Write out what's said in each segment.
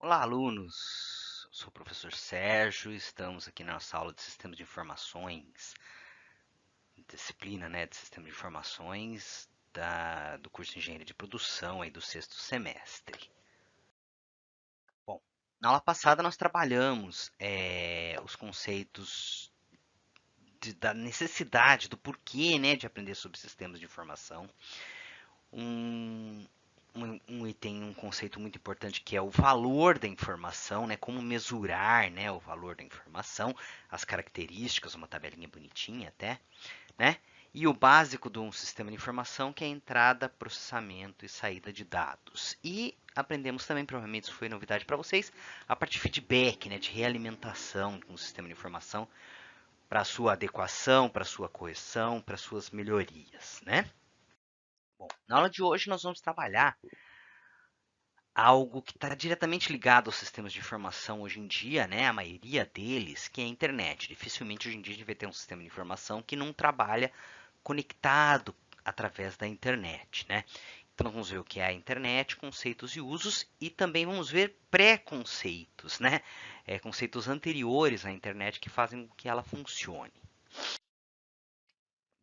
Olá, alunos! Eu sou o professor Sérgio, estamos aqui na nossa aula de Sistemas de Informações, disciplina, de Sistemas de Informações do curso de Engenharia de Produção aí do sexto semestre. Bom, na aula passada nós trabalhamos os conceitos da necessidade, do porquê, de aprender sobre sistemas de informação. Um item, um conceito muito importante que é o valor da informação, como mesurar, o valor da informação, as características, uma tabelinha bonitinha até, né? E o básico de um sistema de informação, que é a entrada, processamento e saída de dados. E aprendemos também, provavelmente isso foi novidade para vocês, a parte de feedback, de realimentação de um sistema de informação para sua adequação, para sua correção, para suas melhorias, né? Bom, na aula de hoje nós vamos trabalhar algo que está diretamente ligado aos sistemas de informação hoje em dia, a maioria deles, que é a internet. Dificilmente hoje em dia a gente vai ter um sistema de informação que não trabalha conectado através da internet, Então nós vamos ver o que é a internet, conceitos e usos, e também vamos ver pré-conceitos, conceitos anteriores à internet que fazem com que ela funcione.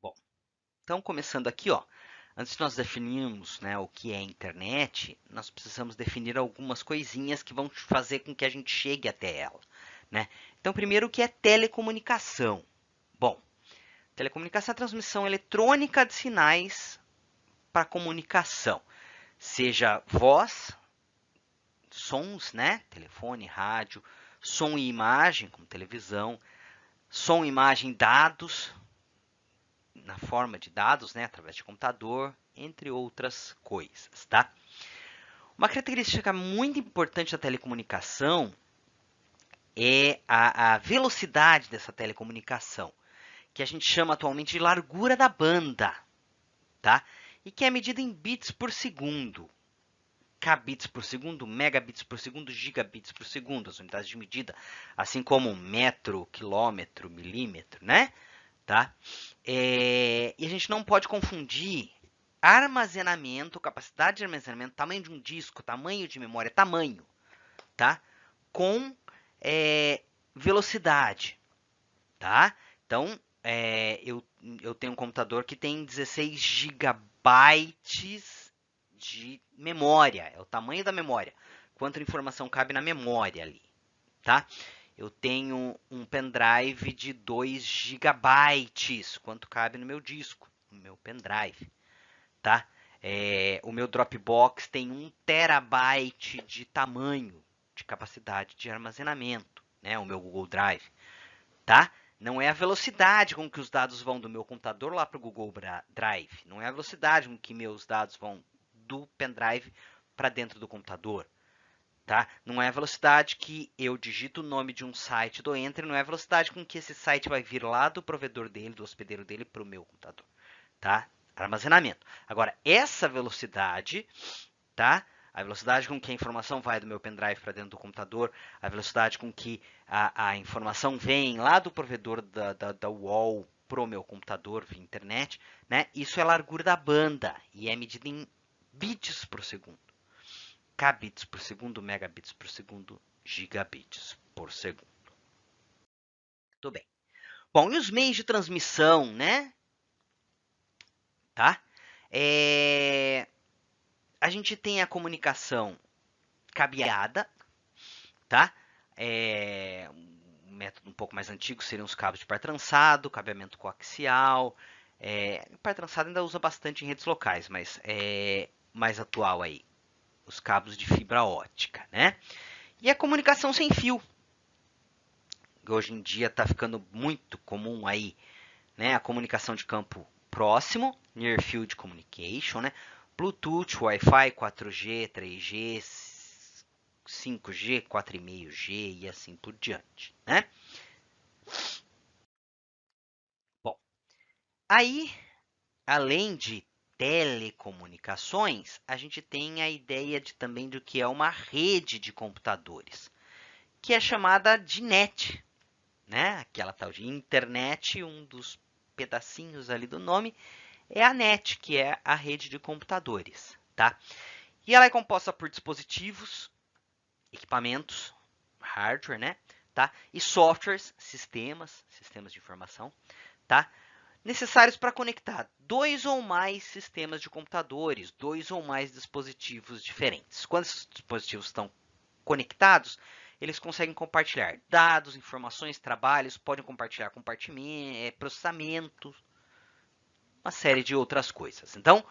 Bom, então começando aqui, ó, antes de nós definirmos, o que é a internet, nós precisamos definir algumas coisinhas que vão fazer com que a gente chegue até ela, Então, primeiro, o que é telecomunicação? Bom, telecomunicação é a transmissão eletrônica de sinais para comunicação, seja voz, sons, telefone, rádio, som e imagem, como televisão, som, imagem, dados, na forma de dados, através de computador, entre outras coisas, tá? Uma característica muito importante da telecomunicação é a velocidade dessa telecomunicação, que a gente chama atualmente de largura da banda, tá? E que é medida em bits por segundo. Kbits por segundo, megabits por segundo, gigabits por segundo, as unidades de medida, assim como metro, quilômetro, milímetro, Tá? E a gente não pode confundir armazenamento, capacidade de armazenamento, tamanho de um disco, tamanho de memória, tamanho, tá? Com velocidade, tá? Então, eu tenho um computador que tem 16 gigabytes de memória, é o tamanho da memória, quanta informação cabe na memória ali, tá? Eu tenho um pendrive de 2 gigabytes, quanto cabe no meu disco, no meu pendrive, tá? O meu Dropbox tem 1 terabyte de tamanho, de capacidade de armazenamento, O meu Google Drive, tá? Não é a velocidade com que os dados vão do meu computador lá para o Google Drive, não é a velocidade com que meus dados vão do pendrive para dentro do computador, tá? Não é a velocidade que eu digito o nome de um site do Enter, não é a velocidade com que esse site vai vir lá do provedor dele, do hospedeiro dele, para o meu computador, tá? Armazenamento. Agora, essa velocidade, tá? A velocidade com que a informação vai do meu pendrive para dentro do computador, a velocidade com que a informação vem lá do provedor da UOL para o meu computador via internet, Isso é a largura da banda e é medida em bits por segundo. Kbits por segundo, megabits por segundo, gigabits por segundo. Tudo bem. Bom, e os meios de transmissão, Tá? A gente tem a comunicação cabeada, tá? Um método um pouco mais antigo seriam os cabos de par trançado, cabeamento coaxial. Par trançado ainda usa bastante em redes locais, mas é mais atual aí, os cabos de fibra ótica, E a comunicação sem fio, que hoje em dia está ficando muito comum aí, A comunicação de campo próximo, Near Field Communication, Bluetooth, Wi-Fi, 4G, 3G, 5G, 4,5G e assim por diante, Bom, aí, além de telecomunicações, a gente tem a ideia também do que é uma rede de computadores, que é chamada de net, Aquela tal de internet, um dos pedacinhos ali do nome, é a net, que é a rede de computadores, tá? E ela é composta por dispositivos equipamentos, hardware, né? Tá? E softwares, sistemas de informação, tá? Necessários para conectar 2 ou mais sistemas de computadores, 2 ou mais dispositivos diferentes. Quando esses dispositivos estão conectados, eles conseguem compartilhar dados, informações, trabalhos, podem compartilhar compartimento, processamento, uma série de outras coisas. Então,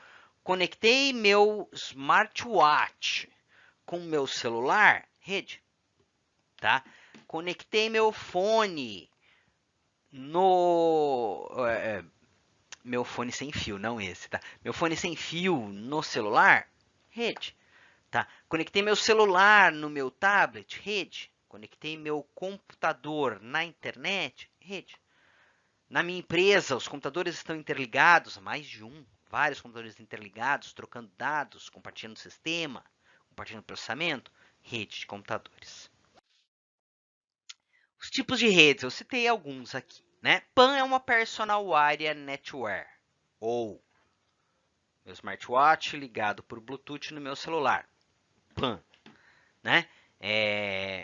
conectei meu smartwatch com meu celular, rede, tá? Conectei meu fone no meu fone sem fio, não esse, tá? Meu fone sem fio no celular, rede, tá? Conectei meu celular no meu tablet, rede. Conectei meu computador na internet, rede. Na minha empresa, os computadores estão interligados, mais de um, vários computadores interligados, trocando dados, compartilhando sistema, compartilhando processamento, rede de computadores. Os tipos de redes, eu citei alguns aqui, né? PAN é uma Personal Area Network, ou meu smartwatch ligado por Bluetooth no meu celular, PAN, né?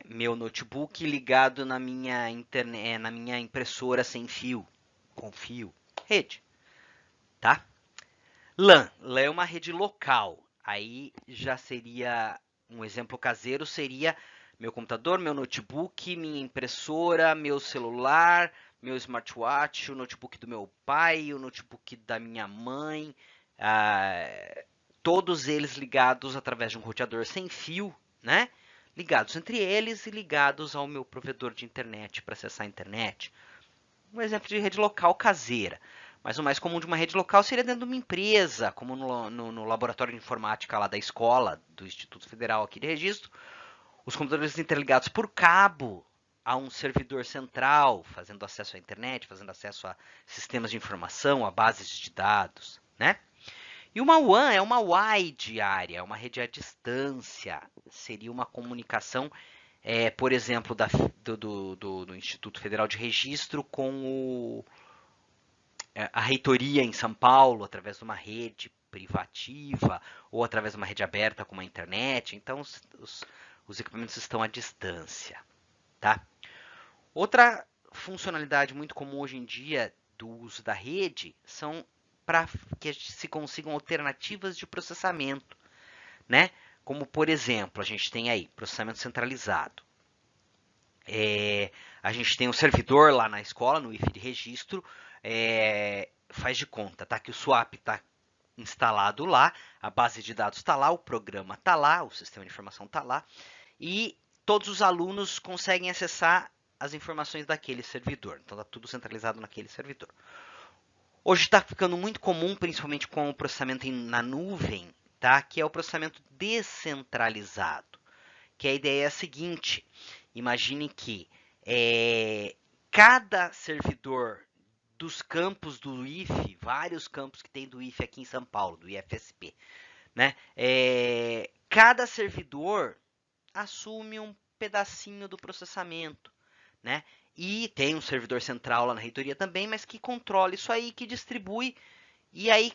Meu notebook ligado na minha internet, na minha impressora sem fio, com fio, rede, tá? LAN é uma rede local. Aí já seria um exemplo caseiro seria meu computador, meu notebook, minha impressora, meu celular, meu smartwatch, o notebook do meu pai, o notebook da minha mãe, todos eles ligados através de um roteador sem fio, né? Ligados entre eles e ligados ao meu provedor de internet para acessar a internet. Um exemplo de rede local caseira. Mas o mais comum de uma rede local seria dentro de uma empresa, como no laboratório de informática lá da escola, do Instituto Federal aqui de Registro. Os computadores interligados por cabo a um servidor central, fazendo acesso à internet, fazendo acesso a sistemas de informação, a bases de dados, né? E uma WAN é uma wide area, é uma rede à distância. Seria uma comunicação, por exemplo, do Instituto Federal de Registro com a reitoria em São Paulo, através de uma rede privativa ou através de uma rede aberta como a internet. Então, os equipamentos estão à distância, tá? Outra funcionalidade muito comum hoje em dia do uso da rede são para que se consigam alternativas de processamento, né? Como, por exemplo, a gente tem aí processamento centralizado. A gente tem um servidor lá na escola, no IF de registro, faz de conta, tá? Que o swap está instalado lá, a base de dados está lá, o programa está lá, o sistema de informação está lá, e todos os alunos conseguem acessar as informações daquele servidor. Então está tudo centralizado naquele servidor. Hoje está ficando muito comum, principalmente com o processamento na nuvem, tá? Que é o processamento descentralizado. Que a ideia é a seguinte: imagine que cada servidor dos campos do IFE, vários campos que tem do IFE aqui em São Paulo, do IFSP, né? Cada servidor assume um pedacinho do processamento, né? E tem um servidor central lá na reitoria também, mas que controla isso aí, que distribui. E aí,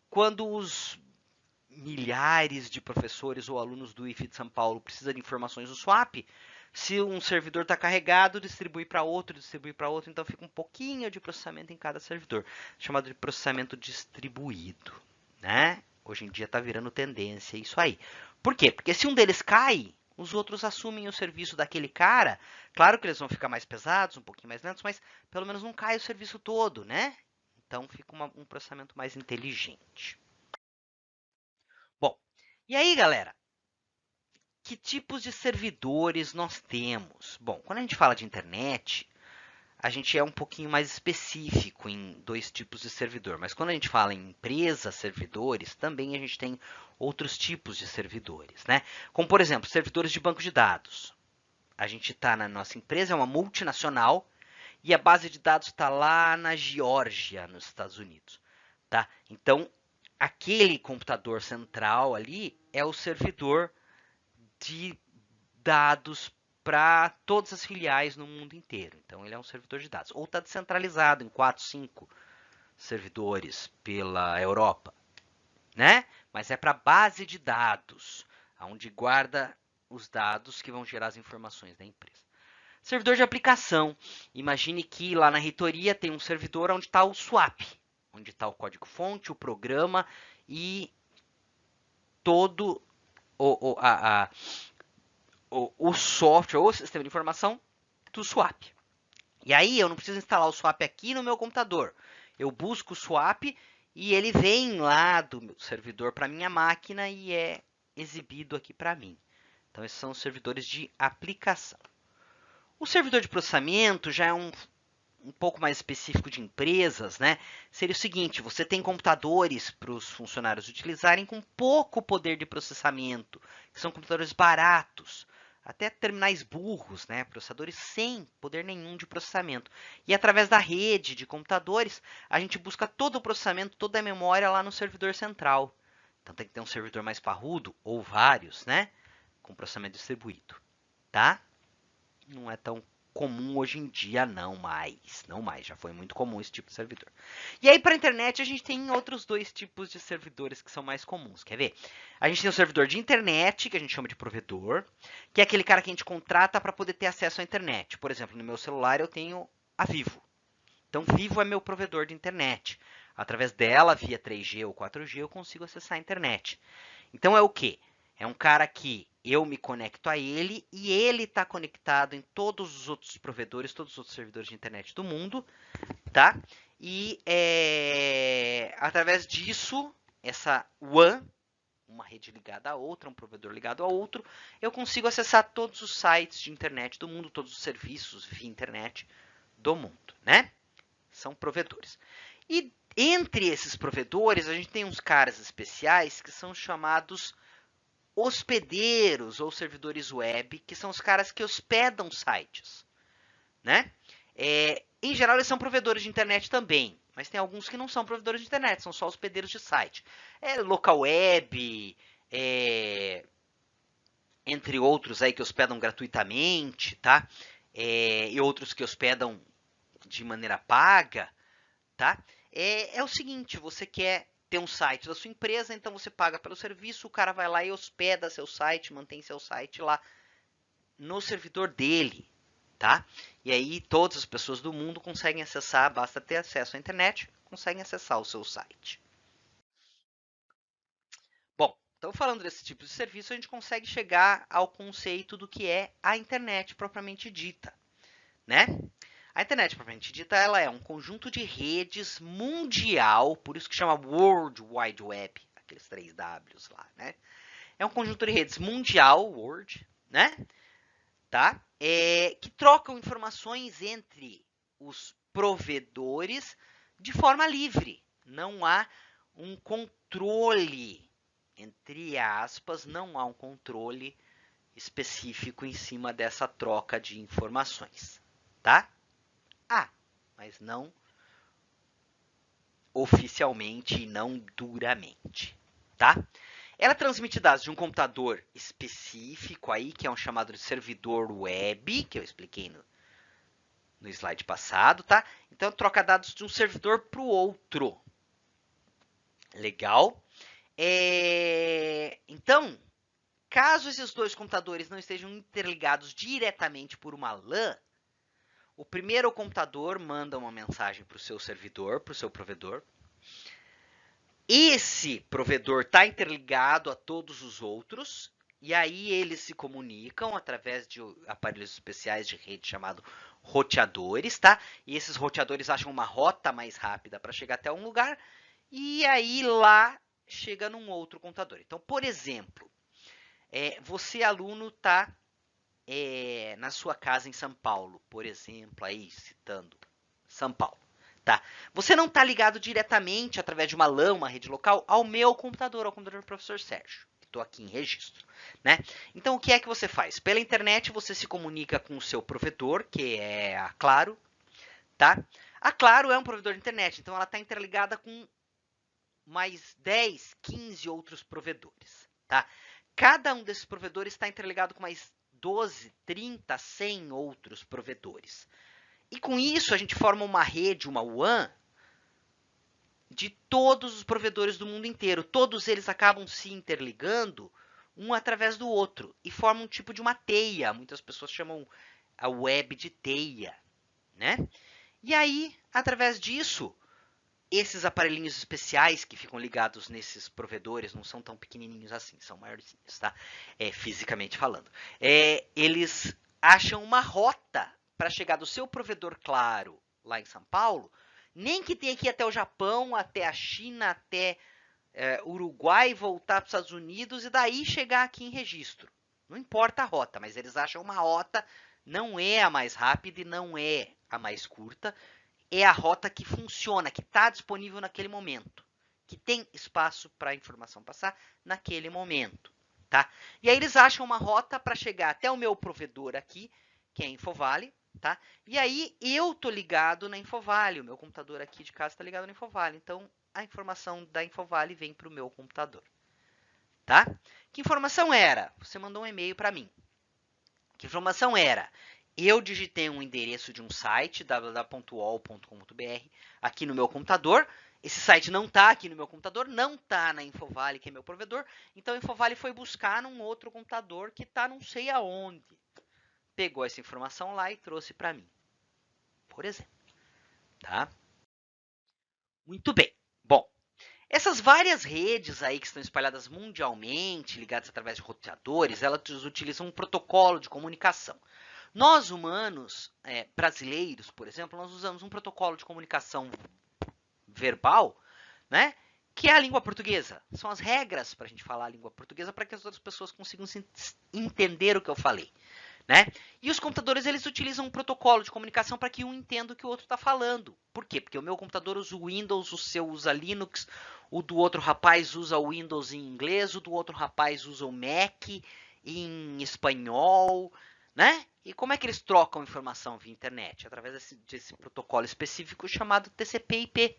quando os milhares de professores ou alunos do IFE de São Paulo precisam de informações do swap, se um servidor está carregado, distribui para outro, então fica um pouquinho de processamento em cada servidor, chamado de processamento distribuído, né? Hoje em dia está virando tendência isso aí. Por quê? Porque se um deles cai, os outros assumem o serviço daquele cara. Claro que eles vão ficar mais pesados, um pouquinho mais lentos, mas pelo menos não cai o serviço todo, né? Então fica um processamento mais inteligente. Bom, e aí, galera? Que tipos de servidores nós temos? Bom, quando a gente fala de internet, a gente é um pouquinho mais específico em dois tipos de servidor. Mas quando a gente fala em empresas, servidores, também a gente tem outros tipos de servidores, né? Como, por exemplo, servidores de banco de dados. A gente está na nossa empresa, é uma multinacional, e a base de dados está lá na Geórgia, nos Estados Unidos, tá? Então, aquele computador central ali é o servidor de dados para todas as filiais no mundo inteiro. Então, ele é um servidor de dados. Ou está descentralizado em 4, 5 servidores pela Europa, né? Mas é para base de dados, onde guarda os dados que vão gerar as informações da empresa. Servidor de aplicação. Imagine que lá na reitoria tem um servidor onde está o swap, onde está o código-fonte, o programa e todo o software ou sistema de informação do swap. E aí eu não preciso instalar o swap aqui no meu computador. Eu busco o swap e ele vem lá do meu servidor para minha máquina e é exibido aqui para mim. Então esses são os servidores de aplicação. O servidor de processamento já é um pouco mais específico de empresas, né? Seria o seguinte, você tem computadores para os funcionários utilizarem com pouco poder de processamento, que são computadores baratos, até terminais burros, né? Processadores sem poder nenhum de processamento. E através da rede de computadores, a gente busca todo o processamento, toda a memória lá no servidor central. Então tem que ter um servidor mais parrudo, ou vários, né? Com processamento distribuído, tá? Não é tão comum hoje em dia, não mais, já foi muito comum esse tipo de servidor. E aí para a internet a gente tem outros dois tipos de servidores que são mais comuns, quer ver? A gente tem o servidor de internet, que a gente chama de provedor, que é aquele cara que a gente contrata para poder ter acesso à internet. Por exemplo, no meu celular eu tenho a Vivo. Então Vivo é meu provedor de internet. Através dela, via 3G ou 4G, eu consigo acessar a internet. Então é o quê? É um cara que eu me conecto a ele e ele está conectado em todos os outros provedores, todos os outros servidores de internet do mundo, tá? E através disso, essa WAN, uma rede ligada a outra, um provedor ligado a outro, eu consigo acessar todos os sites de internet do mundo, todos os serviços via internet do mundo, né? São provedores. E entre esses provedores, a gente tem uns caras especiais que são chamados hospedeiros ou servidores web, que são os caras que hospedam sites, né? Em geral, eles são provedores de internet também, mas tem alguns que não são provedores de internet, são só hospedeiros de site. Local web, entre outros aí que hospedam gratuitamente, tá? E outros que hospedam de maneira paga, tá? É o seguinte, você quer ter um site da sua empresa, então você paga pelo serviço, o cara vai lá e hospeda seu site, mantém seu site lá no servidor dele, tá? E aí todas as pessoas do mundo conseguem acessar, basta ter acesso à internet, conseguem acessar o seu site. Bom, então falando desse tipo de serviço, a gente consegue chegar ao conceito do que é a internet propriamente dita, né? A internet propriamente dita, ela é um conjunto de redes mundial, por isso que chama World Wide Web, aqueles 3 Ws lá, né? É um conjunto de redes mundial, World, né? Tá? Que trocam informações entre os provedores de forma livre. Não há um controle, entre aspas, não há um controle específico em cima dessa troca de informações, tá? Mas não oficialmente e não duramente, tá? Ela transmite dados de um computador específico aí, que é um chamado de servidor web, que eu expliquei no slide passado, tá? Então, troca dados de um servidor para o outro. Legal? Então, caso esses dois computadores não estejam interligados diretamente por uma LAN, o primeiro computador manda uma mensagem para o seu servidor, para o seu provedor. Esse provedor está interligado a todos os outros, e aí eles se comunicam através de aparelhos especiais de rede chamados roteadores, tá? E esses roteadores acham uma rota mais rápida para chegar até um lugar, e aí lá chega num outro computador. Então, por exemplo, você aluno está na sua casa em São Paulo, por exemplo, aí citando São Paulo, tá? Você não está ligado diretamente através de uma LAN, uma rede local, ao meu computador, ao computador do professor Sérgio, que estou aqui em registro, né? Então o que é que você faz? Pela internet você se comunica com o seu provedor, que é a Claro, tá? A Claro é um provedor de internet, então ela está interligada com mais 10, 15 outros provedores, tá? Cada um desses provedores está interligado com mais 12, 30, 100 outros provedores. E com isso a gente forma uma rede, uma WAN, de todos os provedores do mundo inteiro. Todos eles acabam se interligando um através do outro e forma um tipo de uma teia. Muitas pessoas chamam a web de teia, né? E aí, através disso, esses aparelhinhos especiais que ficam ligados nesses provedores não são tão pequenininhos assim, são maiorzinhos, tá? Fisicamente falando. Eles acham uma rota para chegar do seu provedor claro lá em São Paulo, nem que tenha que ir até o Japão, até a China, até Uruguai, voltar para os Estados Unidos e daí chegar aqui em registro. Não importa a rota, mas eles acham uma rota, não é a mais rápida e não é a mais curta, é a rota que funciona, que está disponível naquele momento, que tem espaço para a informação passar naquele momento, tá? E aí eles acham uma rota para chegar até o meu provedor aqui, que é a Infovale, tá? E aí eu tô ligado na Infovale, o meu computador aqui de casa está ligado na Infovale, então a informação da Infovale vem para o meu computador, tá? Que informação era? Você mandou um e-mail para mim. Que informação era? Eu digitei um endereço de um site, www.uol.com.br, aqui no meu computador. Esse site não está aqui no meu computador, não está na Infovale, que é meu provedor. Então a Infovale foi buscar num outro computador que está não sei aonde. Pegou essa informação lá e trouxe para mim, por exemplo. Tá? Muito bem. Bom, essas várias redes aí que estão espalhadas mundialmente, ligadas através de roteadores, elas utilizam um protocolo de comunicação. Nós, humanos brasileiros, por exemplo, nós usamos um protocolo de comunicação verbal, né? Que é a língua portuguesa. São as regras para a gente falar a língua portuguesa para que as outras pessoas consigam entender o que eu falei. Né? E os computadores eles utilizam um protocolo de comunicação para que um entenda o que o outro está falando. Por quê? Porque o meu computador usa o Windows, o seu usa Linux, o do outro rapaz usa o Windows em inglês, o do outro rapaz usa o Mac em espanhol, né? E como é que eles trocam informação via internet? Através desse protocolo específico chamado TCP/IP,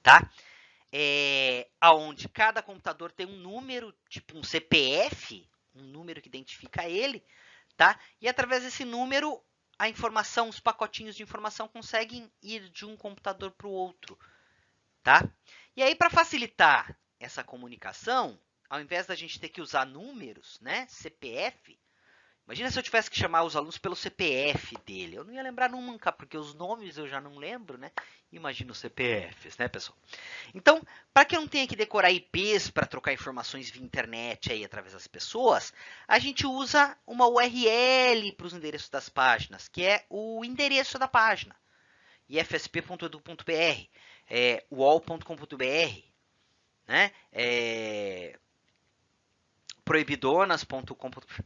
tá? Aonde cada computador tem um número, tipo um CPF, um número que identifica ele, tá? E através desse número, a informação, os pacotinhos de informação conseguem ir de um computador para o outro, tá? E aí, para facilitar essa comunicação, ao invés da gente ter que usar números, né, CPF, imagina se eu tivesse que chamar os alunos pelo CPF dele. Eu não ia lembrar nunca, porque os nomes eu já não lembro, né? Imagina os CPFs, né, pessoal? Então, para que eu não tenha que decorar IPs para trocar informações via internet aí através das pessoas, a gente usa uma URL para os endereços das páginas, que é o endereço da página. ifsp.edu.br, uol.com.br, né? proibidonas.com.br.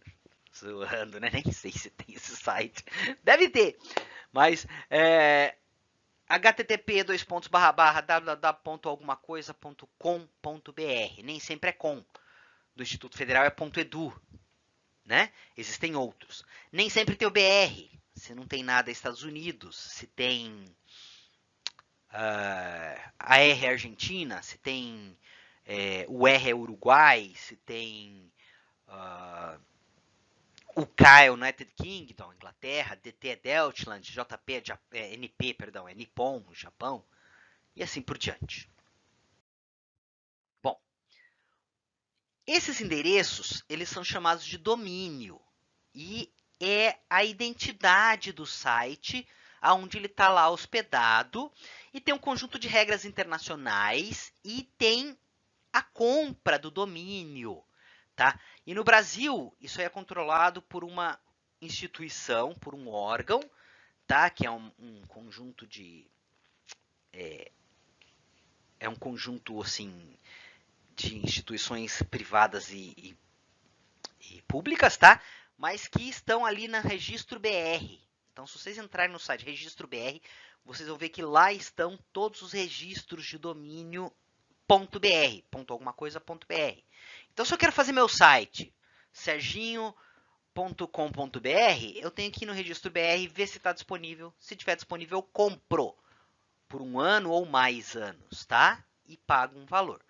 Zoando, né? Nem sei se tem esse site. Deve ter. Mas http://www.algumacoisa.com.br. Nem sempre é com. Do Instituto Federal é .edu, né? Existem outros. Nem sempre tem o BR. Se não tem nada Estados Unidos, se tem a R Argentina, se tem o R Uruguai, se tem o K é United Kingdom, Inglaterra, DT é Deutschland, JP é NP, perdão, é Nippon, Japão, e assim por diante. Bom, esses endereços, eles são chamados de domínio, e é a identidade do site, aonde ele está lá hospedado, e tem um conjunto de regras internacionais, e tem a compra do domínio, tá? E no Brasil, isso aí é controlado por uma instituição, por um órgão, tá? Que é um conjunto de... É um conjunto, assim, de instituições privadas e públicas, tá? Mas que estão ali na Registro BR. Então, se vocês entrarem no site Registro BR, vocês vão ver que lá estão todos os registros de domínio .br, alguma coisa.br. Então, se eu quero fazer meu site, serginho.com.br, eu tenho que ir no Registro BR, ver se está disponível. Se estiver disponível, eu compro por 1 ano ou mais anos, tá? E pago um valor.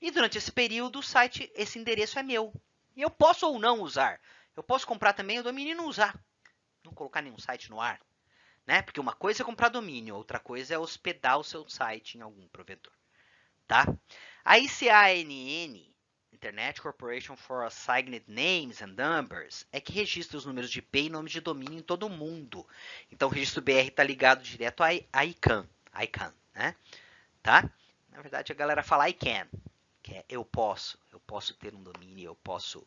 E durante esse período, o site, esse endereço é meu. E eu posso ou não usar. Eu posso comprar também o domínio e não usar. Não colocar nenhum site no ar. Né? Porque uma coisa é comprar domínio, outra coisa é hospedar o seu site em algum provedor. Tá? A ICANN, Internet Corporation for Assigned Names and Numbers, é que registra os números de IP e nomes de domínio em todo o mundo. Então o registro BR está ligado direto a ICANN, né? Tá? Na verdade a galera fala I can, que é eu posso ter um domínio, eu posso,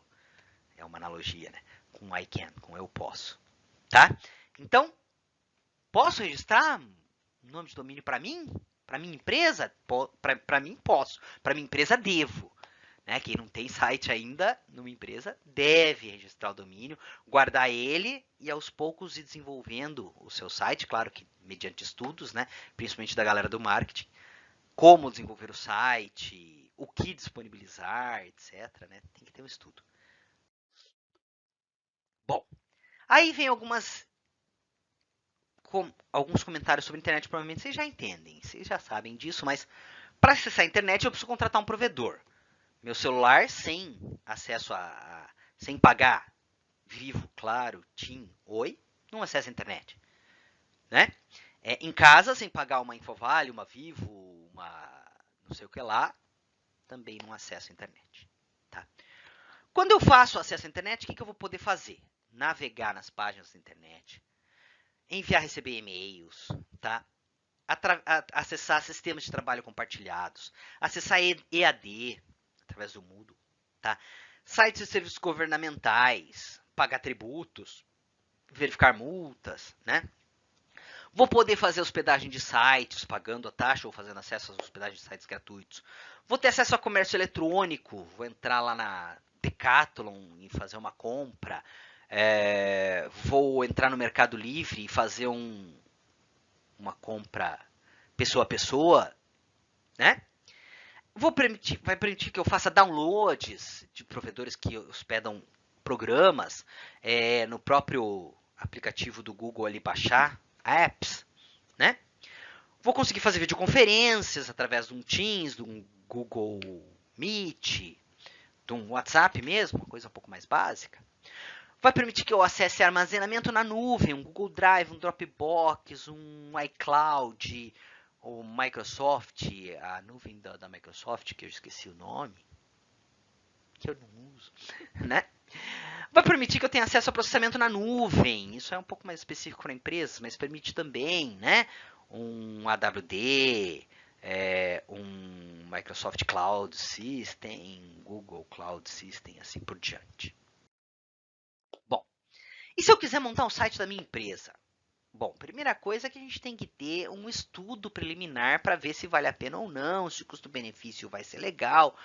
é uma analogia, né? Com I can, com eu posso, tá? Então, posso registrar um nome de domínio para mim? Para minha empresa? Para mim posso, para minha empresa devo. Né? Quem não tem site ainda numa empresa deve registrar o domínio, guardar ele e aos poucos ir desenvolvendo o seu site, claro que mediante estudos, né? Principalmente da galera do marketing, como desenvolver o site, o que disponibilizar, etc. Né? Tem que ter um estudo. Bom, aí vem alguns comentários sobre a internet, provavelmente vocês já entendem, vocês já sabem disso, mas para acessar a internet eu preciso contratar um provedor. Meu celular sem acesso sem pagar, Vivo, Claro, TIM, Oi, não acessa a internet, né? Em casa, sem pagar uma Infovale, uma Vivo, uma não sei o que lá, também não acesso a internet, tá? Quando eu faço acesso à internet, o que eu vou poder fazer? Navegar nas páginas da internet, enviar, receber e-mails, tá? Acessar sistemas de trabalho compartilhados, acessar EAD através do Moodle, tá? Sites e serviços governamentais, pagar tributos, verificar multas, né? Vou poder fazer hospedagem de sites, pagando a taxa ou fazendo acesso às hospedagens de sites gratuitos. Vou ter acesso a comércio eletrônico, vou entrar lá na Decathlon e fazer uma compra. Vou entrar no Mercado Livre e fazer uma compra pessoa a pessoa, né? Vai permitir que eu faça downloads de provedores que hospedam programas no próprio aplicativo do Google ali baixar apps, né? Vou conseguir fazer videoconferências através de um Teams, de um Google Meet, de um WhatsApp mesmo, uma coisa um pouco mais básica. Vai permitir que eu acesse armazenamento na nuvem, um Google Drive, um Dropbox, um iCloud, o Microsoft, a nuvem da Microsoft, que eu esqueci o nome, que eu não uso, né? Vai permitir que eu tenha acesso a processamento na nuvem. Isso é um pouco mais específico para empresas, mas permite também, né? Um AWD, um Microsoft Cloud System, Google Cloud System, assim por diante. Bom, e se eu quiser montar um site da minha empresa? Bom, primeira coisa é que a gente tem que ter um estudo preliminar para ver se vale a pena ou não, se o custo-benefício vai ser legal,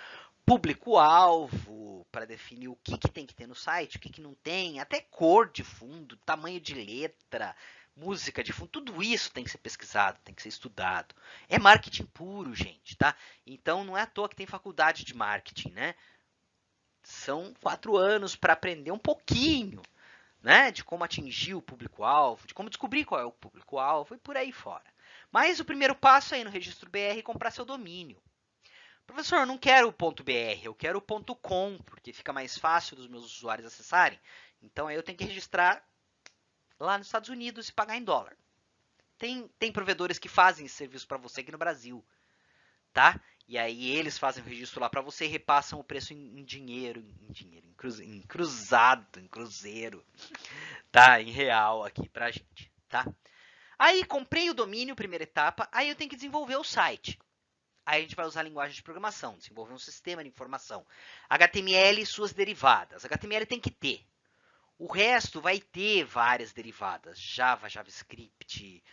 público-alvo, para definir o que tem que ter no site, o que não tem, até cor de fundo, tamanho de letra, música de fundo, tudo isso tem que ser pesquisado, tem que ser estudado. É marketing puro, gente, tá? Então não é à toa que tem faculdade de marketing, né? São 4 anos para aprender um pouquinho, né? De como atingir o público-alvo, de como descobrir qual é o público-alvo e por aí fora. Mas o primeiro passo é ir no registro BR e comprar seu domínio. Professor, eu não quero o .br, eu quero o .com, porque fica mais fácil dos meus usuários acessarem. Então aí eu tenho que registrar lá nos Estados Unidos e pagar em dólar. Tem provedores que fazem esse serviço para você aqui no Brasil, tá? E aí eles fazem o registro lá para você e repassam o preço em dinheiro, em cruzado, em cruzeiro, tá? Em real aqui pra gente, tá? Aí comprei o domínio, primeira etapa, aí eu tenho que desenvolver o site. Aí a gente vai usar a linguagem de programação, desenvolver um sistema de informação. HTML e suas derivadas. HTML tem que ter. O resto vai ter várias derivadas. Java, JavaScript,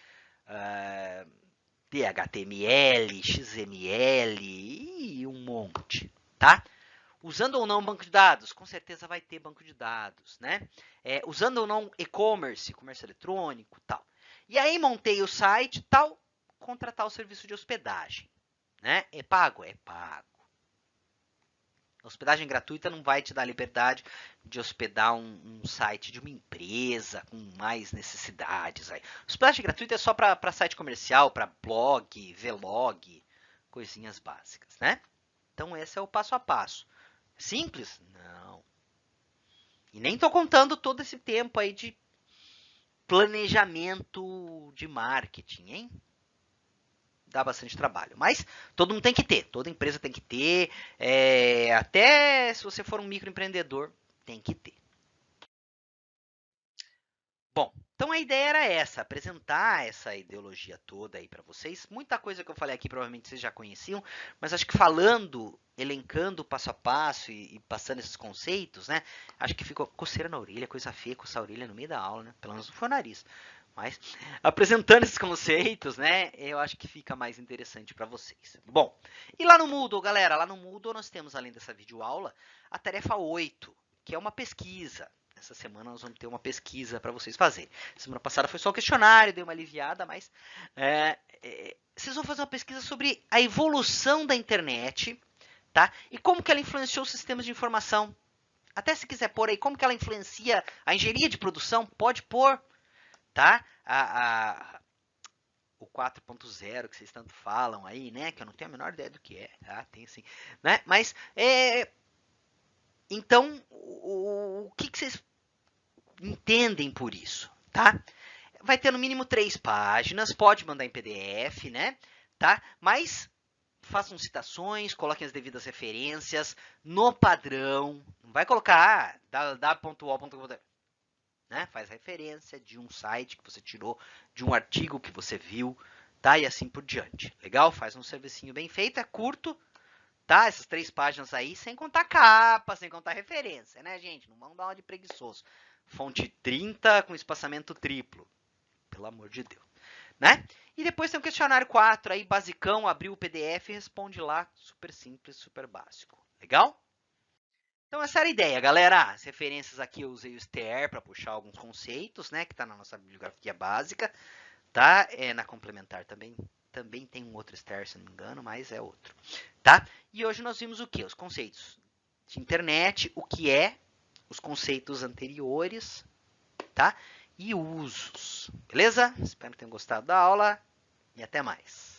HTML, XML e um monte, tá? Usando ou não banco de dados, com certeza vai ter banco de dados, né? Usando ou não e-commerce, comércio eletrônico, tal. E aí montei o site, tal, contratar o serviço de hospedagem. Né? É pago? É pago. A hospedagem gratuita não vai te dar liberdade de hospedar um site de uma empresa com mais necessidades. Aí. Hospedagem gratuita é só para site comercial, para blog, vlog, coisinhas básicas, né? Então esse é o passo a passo. Simples? Não. E nem estou contando todo esse tempo aí de planejamento de marketing, hein? dá bastante trabalho. Mas todo mundo tem que ter, toda empresa tem que ter, até se você for um microempreendedor, tem que ter. Bom, então a ideia era essa, apresentar essa ideologia toda aí para vocês. Muita coisa que eu falei aqui provavelmente vocês já conheciam, mas acho que falando, elencando passo a passo e passando esses conceitos, né? Acho que ficou coceira na orelha, coisa feia, coçar a orelha no meio da aula, né? Pelo menos não foi o nariz. Mas apresentando esses conceitos, né? Eu acho que fica mais interessante para vocês. Bom, e lá no Moodle, galera, lá no Moodle nós temos, além dessa videoaula, a tarefa 8, que é uma pesquisa. Essa semana nós vamos ter uma pesquisa para vocês fazerem. Semana passada foi só o questionário, deu uma aliviada, mas vocês vão fazer uma pesquisa sobre a evolução da internet, tá? E como que ela influenciou os sistemas de informação. Até se quiser pôr aí como que ela influencia a engenharia de produção, pode pôr, tá? O 4.0 que vocês tanto falam aí, né? Que eu não tenho a menor ideia do que é, tá? Tem sim, né? Mas então, o que vocês entendem por isso, tá? Vai ter no mínimo 3 páginas, pode mandar em PDF, né? Tá? Mas façam citações, coloquem as devidas referências no padrão. Não vai colocar www.ol.com, né? Faz referência de um site que você tirou, de um artigo que você viu, tá? E assim por diante. Legal? Faz um servicinho bem feito, é curto, tá? Essas 3 páginas aí, sem contar capa, sem contar referência, né, gente? Não vamos dar uma de preguiçoso. Fonte 30 com espaçamento triplo. Pelo amor de Deus. Né? E depois tem o questionário 4, aí basicão, abriu o PDF e responde lá. Super simples, super básico. Legal? Então essa era a ideia, galera. As referências aqui eu usei o STR para puxar alguns conceitos, né? Que está na nossa bibliografia básica. Tá? Na complementar também tem um outro STR, se não me engano, mas é outro. Tá? E hoje nós vimos o que? Os conceitos de internet, o que é, os conceitos anteriores, tá? E usos. Beleza? Espero que tenham gostado da aula e até mais.